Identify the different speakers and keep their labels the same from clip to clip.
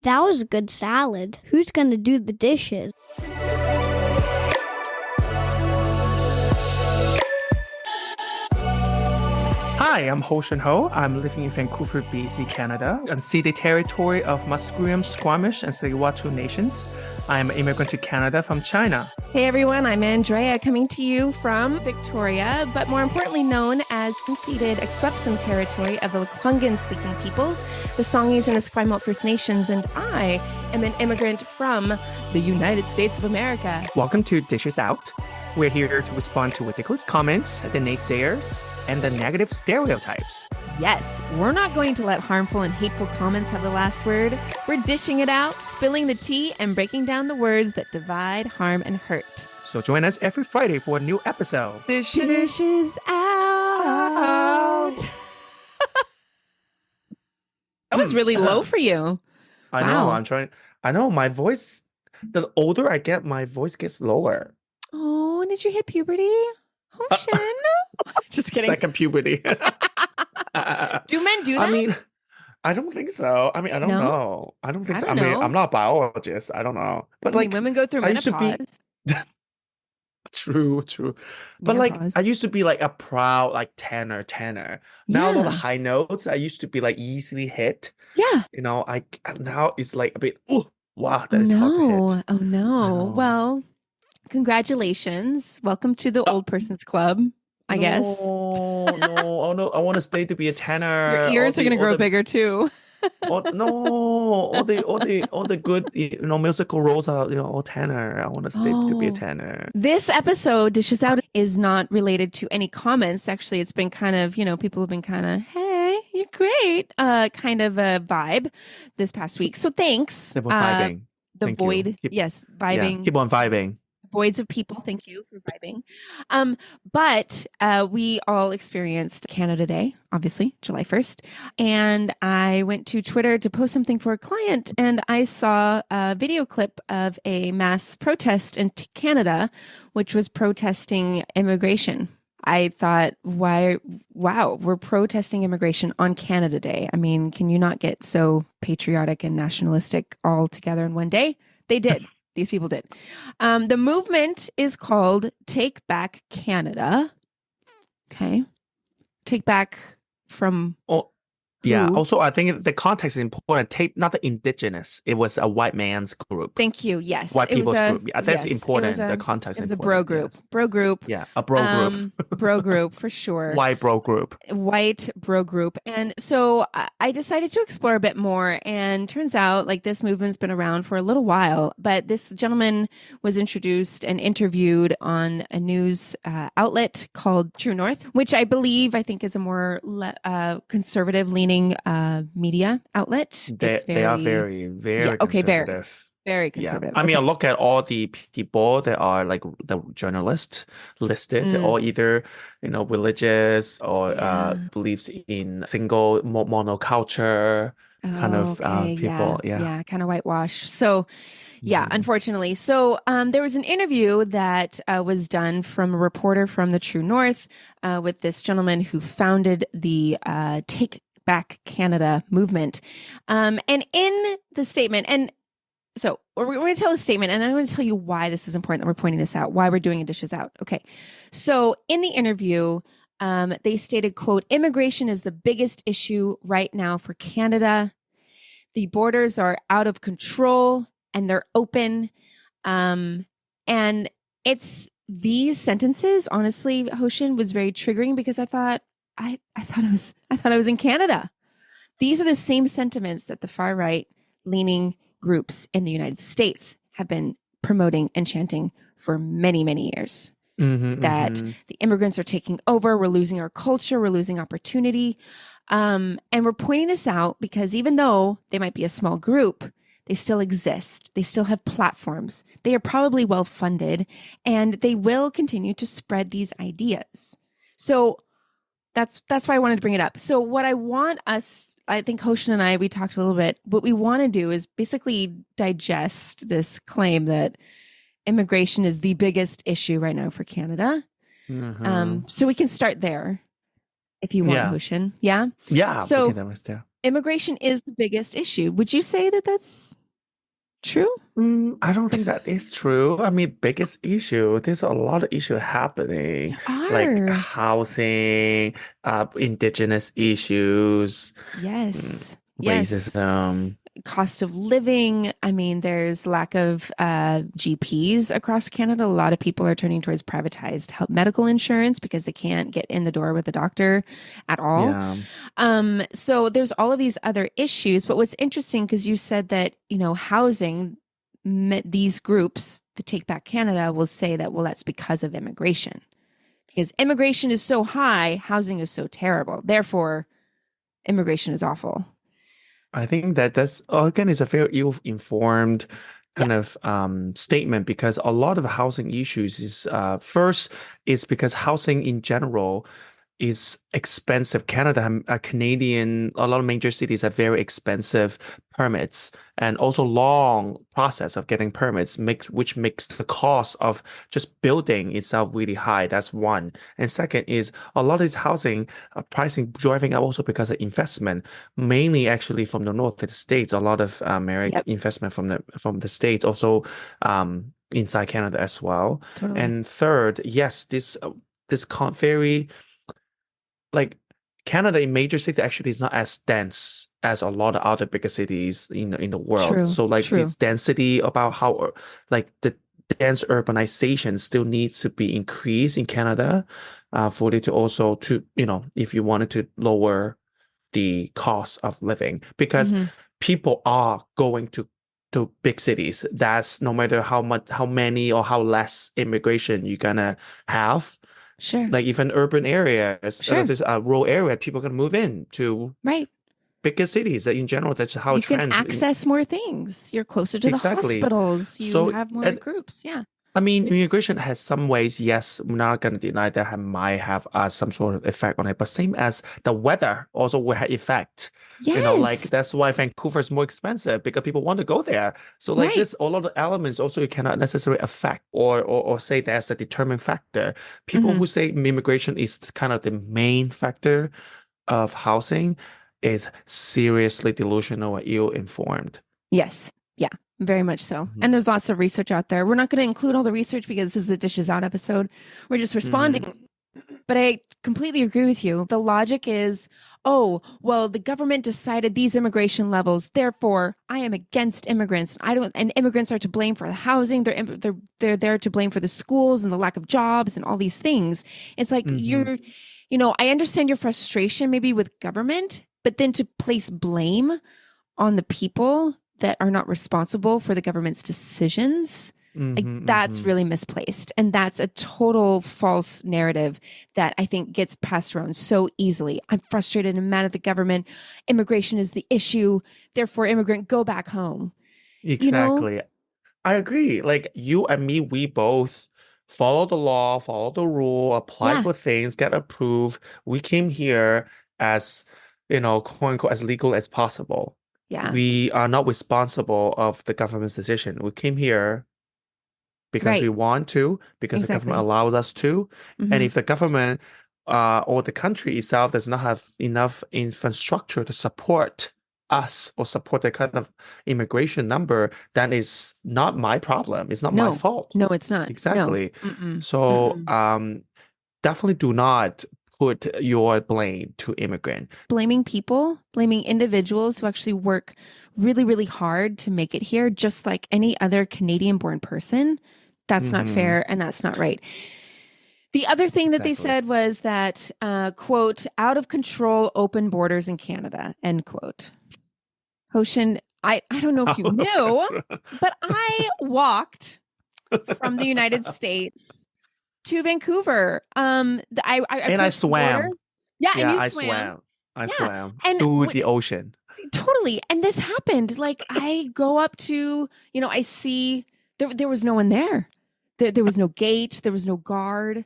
Speaker 1: That was a good salad. Who's going to do the dishes?
Speaker 2: Hi, I'm Hostion Ho. I'm living in Vancouver, BC, Canada, unceded territory of Musqueam, Squamish, and Tsleil-Waututh nations. I'm an immigrant to Canada from China.
Speaker 3: Hey everyone, I'm Andrea, coming to you from Victoria, but more importantly known as unceded Akwesasne territory of the Lekwungen-speaking peoples, the Songhees and Esquimalt First Nations, and I am an immigrant from the United States of America.
Speaker 2: Welcome to Dishes Out. We're here to respond to ridiculous comments, the naysayers, and the negative stereotypes.
Speaker 3: Yes, we're not going to let harmful and hateful comments have the last word. We're dishing it out, spilling the tea, and breaking down the words that divide, harm, and hurt.
Speaker 2: So join us every Friday for a new episode.
Speaker 3: Dishes out. That was really low for you.
Speaker 2: I know, I know, my voice, the older I get, my voice gets lower.
Speaker 3: Oh, did you hit puberty? Hostion? Just kidding.
Speaker 2: Second puberty.
Speaker 3: Do men do that?
Speaker 2: I mean, I don't think so. I mean, I don't know. I don't think so. I mean, I'm not a biologist. I don't know. But
Speaker 3: I mean, women go through menopause.
Speaker 2: True. But
Speaker 3: Menopause.
Speaker 2: I used to be like a proud like tenor. Now all the high notes I used to be like easily hit.
Speaker 3: Yeah.
Speaker 2: You know, now it's like a bit, oh, wow, that is hard to hit.
Speaker 3: Oh no. Well, congratulations. Welcome to the old person's club, I guess.
Speaker 2: Oh no, I want to stay to be a tenor.
Speaker 3: Your ears are going to grow bigger too.
Speaker 2: all the good, musical roles are, all tenor. I want to stay to be a tenor.
Speaker 3: This episode, Dishes Out, is not related to any comments. Actually, it's been kind of, people have been kind of, hey, you're great, kind of a vibe this past week. So thanks.
Speaker 2: They were vibing.
Speaker 3: The void. Yes, vibing.
Speaker 2: Yeah, keep on vibing.
Speaker 3: Voids of people. Thank you for vibing. But we all experienced Canada Day, obviously, July 1st. And I went to Twitter to post something for a client, and I saw a video clip of a mass protest in Canada, which was protesting immigration. I thought, wow, we're protesting immigration on Canada Day. I mean, can you not get so patriotic and nationalistic all together in one day? They did. These people did. The movement is called Take Back Canada. Okay. Take back from...
Speaker 2: Yeah.
Speaker 3: Who?
Speaker 2: Also, I think the context is important. Not the Indigenous. It was a white man's group.
Speaker 3: Thank you. Yes.
Speaker 2: White people's group. Yeah, that's important. The context.
Speaker 3: It was a bro group. Yes. Bro group.
Speaker 2: Yeah, a bro group.
Speaker 3: Bro group for sure.
Speaker 2: White bro group.
Speaker 3: White bro group. And so I decided to explore a bit more. And turns out like this movement's been around for a little while. But this gentleman was introduced and interviewed on a news outlet called True North, which I think is a more conservative leaning media outlet.
Speaker 2: They are very conservative.
Speaker 3: Very conservative.
Speaker 2: Yeah. I mean, I look at all the people that are like the journalists listed, or either religious or believes in single monoculture kind of people.
Speaker 3: Yeah, kind of whitewash. So. Yeah, unfortunately. So there was an interview that was done from a reporter from the True North with this gentleman who founded the Take Back Canada movement. And in the statement, and so we're going to tell the statement, and then I'm going to tell you why this is important that we're pointing this out, why we're doing a Dishes Out. Okay. So in the interview, they stated, quote, immigration is the biggest issue right now for Canada. The borders are out of control and they're open. And it's these sentences, honestly, Hostion, was very triggering because I thought I was in Canada. These are the same sentiments that the far right leaning groups in the United States have been promoting and chanting for many, many years. That the immigrants are taking over, we're losing our culture, we're losing opportunity. And we're pointing this out because even though they might be a small group, they still exist. They still have platforms. They are probably well funded, and they will continue to spread these ideas. So that's why I wanted to bring it up. So what I want us, I think Hostion and I, we talked a little bit, what we want to do is basically digest this claim that immigration is the biggest issue right now for Canada. So we can start there if you want, Hostion. Yeah?
Speaker 2: Yeah.
Speaker 3: So immigration is the biggest issue. Would you say that that's true?
Speaker 2: I don't think that is true. I mean, biggest issue, there's a lot of issue happening, like
Speaker 3: Are.
Speaker 2: housing, indigenous issues,
Speaker 3: Yes. Yes.
Speaker 2: racism.
Speaker 3: Cost of living. I mean, there's lack of GPs across Canada. A lot of people are turning towards privatized medical insurance because they can't get in the door with a doctor at all.
Speaker 2: Yeah.
Speaker 3: So there's all of these other issues. But what's interesting, because you said that, housing, these groups, the Take Back Canada, will say that, well, that's because of immigration. Because immigration is so high, housing is so terrible. Therefore, immigration is awful.
Speaker 2: I think that's again is a very ill-informed kind of statement, because a lot of housing issues is first is because housing in general is expensive. Canada, a lot of major cities have very expensive permits and also long process of getting permits, which makes the cost of just building itself really high. That's one. And second is a lot of this housing pricing driving up also because of investment, mainly actually from the north of the states. A lot of investment from the states, also inside Canada as well.
Speaker 3: Totally.
Speaker 2: And third, yes, this very like Canada in major city actually is not as dense as a lot of other bigger cities in the world.
Speaker 3: True,
Speaker 2: So like
Speaker 3: true.
Speaker 2: this density about how like the dense urbanization still needs to be increased in Canada for it to also if you wanted to lower the cost of living, because people are going to big cities. That's no matter how many or how less immigration you're gonna have.
Speaker 3: Sure.
Speaker 2: Like even urban areas,
Speaker 3: Sure.
Speaker 2: this rural area, people can move in to
Speaker 3: Right.
Speaker 2: bigger cities. In general, that's how
Speaker 3: You
Speaker 2: it trends.
Speaker 3: can access more things. You're closer to the hospitals. You have more groups. Yeah.
Speaker 2: I mean, immigration has some ways, yes, we're not going to deny that might have some sort of effect on it, but same as the weather also will have effect.
Speaker 3: Yes.
Speaker 2: Like that's why Vancouver is more expensive, because people want to go there. So like this, all of the elements also you cannot necessarily affect or say that's a determining factor. People who say immigration is kind of the main factor of housing is seriously delusional or ill-informed.
Speaker 3: Yes. Yeah, very much so. And there's lots of research out there. We're not going to include all the research because this is a Dishes Out episode. We're just responding. But I completely agree with you. The logic is, oh, well, the government decided these immigration levels, therefore I am against immigrants. And immigrants are to blame for the housing. They're there to blame for the schools and the lack of jobs and all these things. It's like I understand your frustration maybe with government, but then to place blame on the people that are not responsible for the government's decisions, that's really misplaced. And that's a total false narrative that I think gets passed around so easily. I'm frustrated and mad at the government. Immigration is the issue. Therefore, immigrant, go back home.
Speaker 2: Exactly. I agree. Like you and me, we both follow the law, follow the rule, apply for things, get approved. We came here as, quote unquote, as legal as possible.
Speaker 3: Yeah.
Speaker 2: We are not responsible of the government's decision. We came here because we want to, because the government allowed us to. And if the government or the country itself does not have enough infrastructure to support us or support the kind of immigration number, that is not my problem. It's not my fault.
Speaker 3: No, it's not.
Speaker 2: Exactly.
Speaker 3: No.
Speaker 2: So definitely do not put your blame to immigrant.
Speaker 3: Blaming individuals who actually work really, really hard to make it here, just like any other Canadian-born person, that's not fair and that's not right. The other thing that they said was that, quote, out of control open borders in Canada, end quote. Hostion, I don't know if you knew, but I walked from the United States to Vancouver.
Speaker 2: I swam.
Speaker 3: Yeah, and you
Speaker 2: I
Speaker 3: swam.
Speaker 2: I swam through the ocean.
Speaker 3: Totally. And this happened. Like I go up to, I see there was no one there. There was no gate. There was no guard.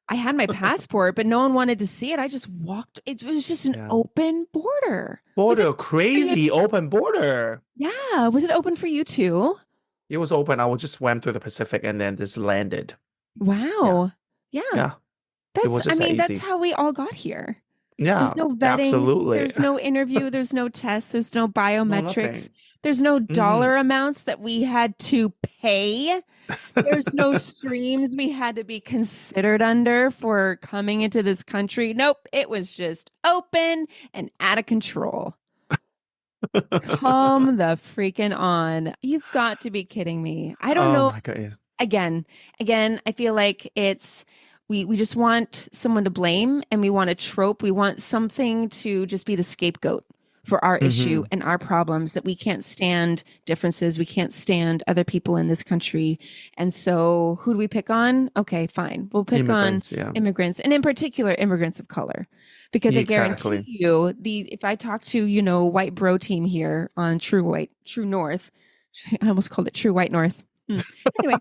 Speaker 3: I had my passport, but no one wanted to see it. I just walked. It was just an open border.
Speaker 2: Crazy open border.
Speaker 3: Yeah. Was it open for you too?
Speaker 2: It was open. I just swam through the Pacific and then just landed.
Speaker 3: Wow. Yeah.
Speaker 2: That's
Speaker 3: how we all got here.
Speaker 2: Yeah,
Speaker 3: There's no vetting,
Speaker 2: absolutely.
Speaker 3: there's no interview, there's no tests, there's no
Speaker 2: No,
Speaker 3: biometrics,
Speaker 2: nothing.
Speaker 3: there's no
Speaker 2: Hmm.
Speaker 3: dollar amounts that we had to pay. There's no streams we had to be considered under for coming into this country. Nope, it was just open and out of control. Come the freaking on. You've got to be kidding me. I don't
Speaker 2: Oh
Speaker 3: know.
Speaker 2: my God.
Speaker 3: Again, I feel like it's we just want someone to blame and we want a trope. We want something to just be the scapegoat for our issue
Speaker 2: Hmm.
Speaker 3: and our problems, that we can't stand differences. We can't stand other people in this country. And so who do we pick on? Okay, fine. We'll pick on
Speaker 2: Immigrants, yeah.
Speaker 3: immigrants, and in particular immigrants of color. Because I guarantee
Speaker 2: Exactly.
Speaker 3: you, if I talk to, white bro team here on True North, I almost called it True White North. Anyway,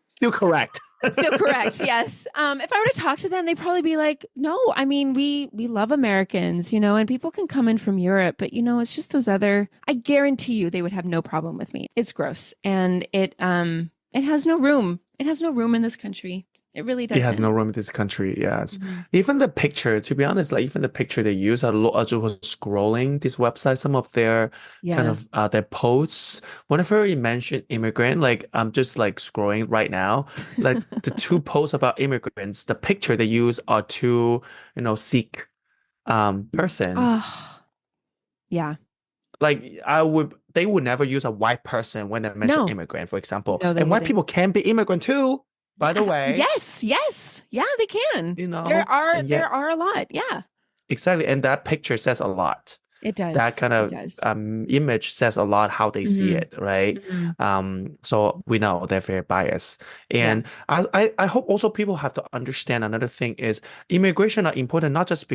Speaker 2: Still correct.
Speaker 3: still correct. Yes. If I were to talk to them, they'd probably be like, no, I mean, we love Americans, and people can come in from Europe, but it's just those other, I guarantee you they would have no problem with me. It's gross. And it has no room. It has no room in this country. It really
Speaker 2: It has
Speaker 3: doesn't.
Speaker 2: no room in this country, yes.
Speaker 3: Mhm.
Speaker 2: Even the picture, to be honest, like even the picture they use, I was scrolling this website, some of their kind
Speaker 3: Yeah.
Speaker 2: of their posts. Whenever you mention immigrant, like I'm just like scrolling right now, like the two posts about immigrants, the picture they use are two, Sikh person.
Speaker 3: Oh, yeah.
Speaker 2: Like they would never use a white person when they mention
Speaker 3: No,
Speaker 2: immigrant, for example.
Speaker 3: no, they
Speaker 2: And white
Speaker 3: wouldn't.
Speaker 2: people can be immigrant too, by the way.
Speaker 3: Yes, yes. Yeah, they can.
Speaker 2: You
Speaker 3: There
Speaker 2: know,
Speaker 3: are
Speaker 2: and
Speaker 3: there
Speaker 2: yet
Speaker 3: are a lot. Yeah,
Speaker 2: exactly, and that picture says a lot.
Speaker 3: it
Speaker 2: That
Speaker 3: does.
Speaker 2: kind
Speaker 3: It
Speaker 2: of
Speaker 3: does.
Speaker 2: image says a lot how they see
Speaker 3: Hmm.
Speaker 2: it, right?
Speaker 3: Hmm.
Speaker 2: So we know they're very biased.
Speaker 3: Yeah,
Speaker 2: And I hope also people have to understand another thing is immigration are important not just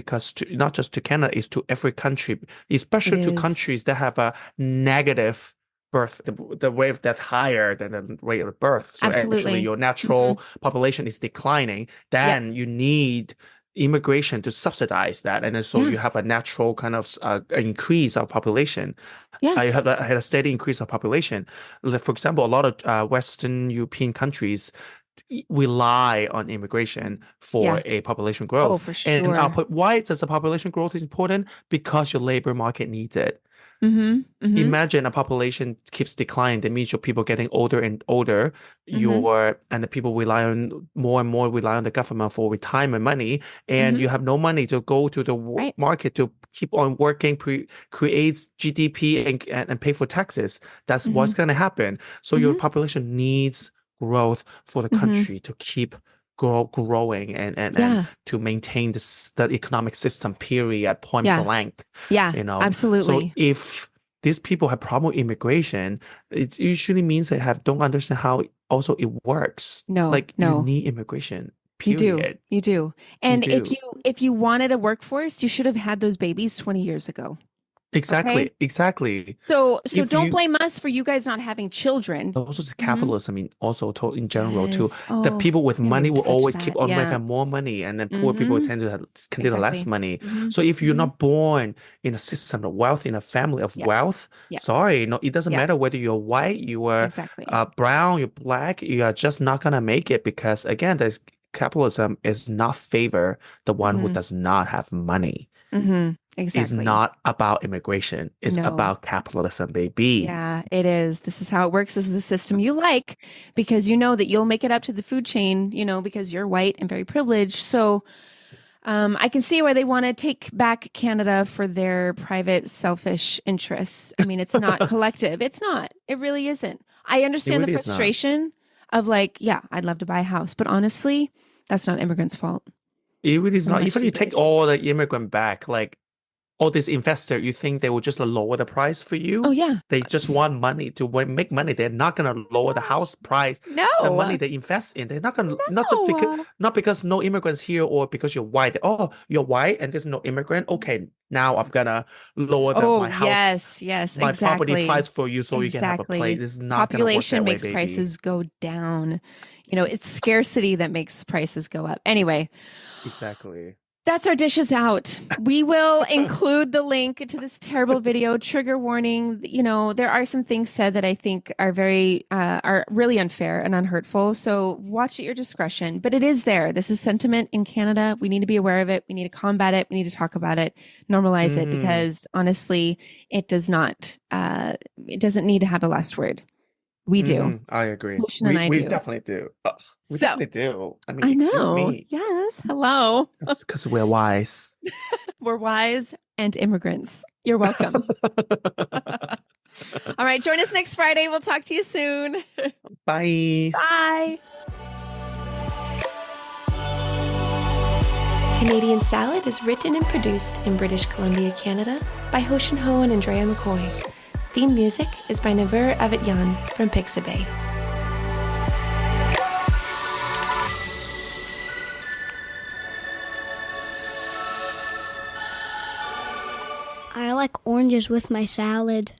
Speaker 2: to Canada, is to every country,
Speaker 3: it
Speaker 2: especially to
Speaker 3: is.
Speaker 2: countries that have a negative birth, the rate of death higher than the rate of birth. So actually
Speaker 3: Absolutely.
Speaker 2: your
Speaker 3: Hmm.
Speaker 2: natural population is declining,
Speaker 3: Yep.
Speaker 2: then you need immigration to subsidize that, and then so
Speaker 3: Yeah.
Speaker 2: you have a natural kind of increase of population.
Speaker 3: Yeah.
Speaker 2: You have had a steady increase of population. Like, for example, a lot of Western European countries rely on immigration for
Speaker 3: Yeah.
Speaker 2: a population
Speaker 3: Oh,
Speaker 2: growth.
Speaker 3: for
Speaker 2: And
Speaker 3: sure.
Speaker 2: why does the population growth is important? Because your labor market needs it.
Speaker 3: Mm-hmm. Mm-hmm.
Speaker 2: Imagine a population keeps declining. That means your people getting older and older.
Speaker 3: Mm-hmm.
Speaker 2: And the people rely on more and more rely on the government for retirement money, and
Speaker 3: Mm-hmm.
Speaker 2: you have no money to go to the
Speaker 3: Right.
Speaker 2: market to keep on working, create GDP and pay for taxes. That's
Speaker 3: Mm-hmm.
Speaker 2: what's going to happen. So your
Speaker 3: Mm-hmm.
Speaker 2: population needs growth for the
Speaker 3: Mm-hmm.
Speaker 2: country to keep growing and
Speaker 3: Yeah.
Speaker 2: to maintain the economic system, period, point
Speaker 3: Yeah.
Speaker 2: blank.
Speaker 3: Yeah.
Speaker 2: You know, so
Speaker 3: Absolutely.
Speaker 2: if these people have problem with immigration, it usually means they don't understand how also it works.
Speaker 3: No,
Speaker 2: Like you
Speaker 3: no.
Speaker 2: need immigration,
Speaker 3: You do.
Speaker 2: period.
Speaker 3: You do.
Speaker 2: You
Speaker 3: And if
Speaker 2: do.
Speaker 3: you wanted a workforce, you should have had those babies 20 years ago. Okay?
Speaker 2: Exactly.
Speaker 3: So
Speaker 2: If
Speaker 3: don't
Speaker 2: you
Speaker 3: blame us for you guys not having children.
Speaker 2: also it's
Speaker 3: Hmm.
Speaker 2: capitalism, I mean, also in general too.
Speaker 3: Yes.
Speaker 2: The
Speaker 3: Oh,
Speaker 2: people with
Speaker 3: can't
Speaker 2: money
Speaker 3: even
Speaker 2: will
Speaker 3: touch
Speaker 2: always keep
Speaker 3: that.
Speaker 2: on
Speaker 3: Yeah.
Speaker 2: having more money, and then poor people
Speaker 3: Mm-hmm.
Speaker 2: tend to have continue less
Speaker 3: Exactly.
Speaker 2: money.
Speaker 3: Mm-hmm.
Speaker 2: So if you're
Speaker 3: Mm-hmm.
Speaker 2: not born in a system of wealth, in a family of
Speaker 3: Yep.
Speaker 2: wealth,
Speaker 3: Yep.
Speaker 2: sorry, no, it doesn't
Speaker 3: Yep.
Speaker 2: matter whether you're white, you are
Speaker 3: Exactly.
Speaker 2: brown, you're black, you are just not gonna make it because again, there's capitalism is not favor the one who
Speaker 3: Mm-hmm.
Speaker 2: does not have money.
Speaker 3: Mm-hmm.
Speaker 2: It's
Speaker 3: Exactly.
Speaker 2: not about immigration. It's
Speaker 3: No.
Speaker 2: about capitalism, baby.
Speaker 3: Yeah, it is. This is how it works. This is the system you like because you know that you'll make it up to the food chain, because you're white and very privileged. So I can see why they want to take back Canada for their private, selfish interests. I mean, it's not collective. It's not. It really isn't. I
Speaker 2: It
Speaker 3: understand the
Speaker 2: really is not.
Speaker 3: frustration of like, yeah, I'd love to buy a house, but honestly, that's not immigrants' fault
Speaker 2: It really is
Speaker 3: so
Speaker 2: not.
Speaker 3: much
Speaker 2: Even you
Speaker 3: either.
Speaker 2: take all the immigrant back, like all this investor, you think they will just lower the price for
Speaker 3: Oh
Speaker 2: you?
Speaker 3: yeah.
Speaker 2: They just want money to make money. They're not gonna lower the house price. The money
Speaker 3: No.
Speaker 2: they invest in, they're not gonna
Speaker 3: No.
Speaker 2: not because no immigrants here or because you're white. Oh, you're white and there's no immigrant. Okay, now I'm gonna lower
Speaker 3: Oh,
Speaker 2: my house,
Speaker 3: yes, yes,
Speaker 2: my property
Speaker 3: exactly.
Speaker 2: price for you so you can have a place.
Speaker 3: Exactly.
Speaker 2: This is not gonna work
Speaker 3: Population
Speaker 2: that way,
Speaker 3: makes
Speaker 2: baby.
Speaker 3: prices go down. It's scarcity that makes prices go up. Anyway,
Speaker 2: Exactly.
Speaker 3: That's our dishes out. We will include the link to this terrible video. Trigger warning. You know, there are some things said that I think are are really unfair and unhurtful. So watch at your discretion. But it is there. This is sentiment in Canada. We need to be aware of it. We need to combat it. We need to talk about it, normalize it, because honestly, it doesn't need to have the last word. We do.
Speaker 2: I agree.
Speaker 3: Hostion and I
Speaker 2: we
Speaker 3: do.
Speaker 2: definitely do. We
Speaker 3: So-
Speaker 2: definitely do. I mean,
Speaker 3: I
Speaker 2: excuse
Speaker 3: know.
Speaker 2: me.
Speaker 3: Yes. Hello.
Speaker 2: Because we're wise.
Speaker 3: We're wise and immigrants. You're welcome. All right. Join us next Friday. We'll talk to you soon.
Speaker 2: Bye.
Speaker 3: Bye.
Speaker 4: Canadian Salad is written and produced in British Columbia, Canada by Hostion and Andrea McCoy. Theme music is by Naver Avityan from Pixabay.
Speaker 1: I like oranges with my salad.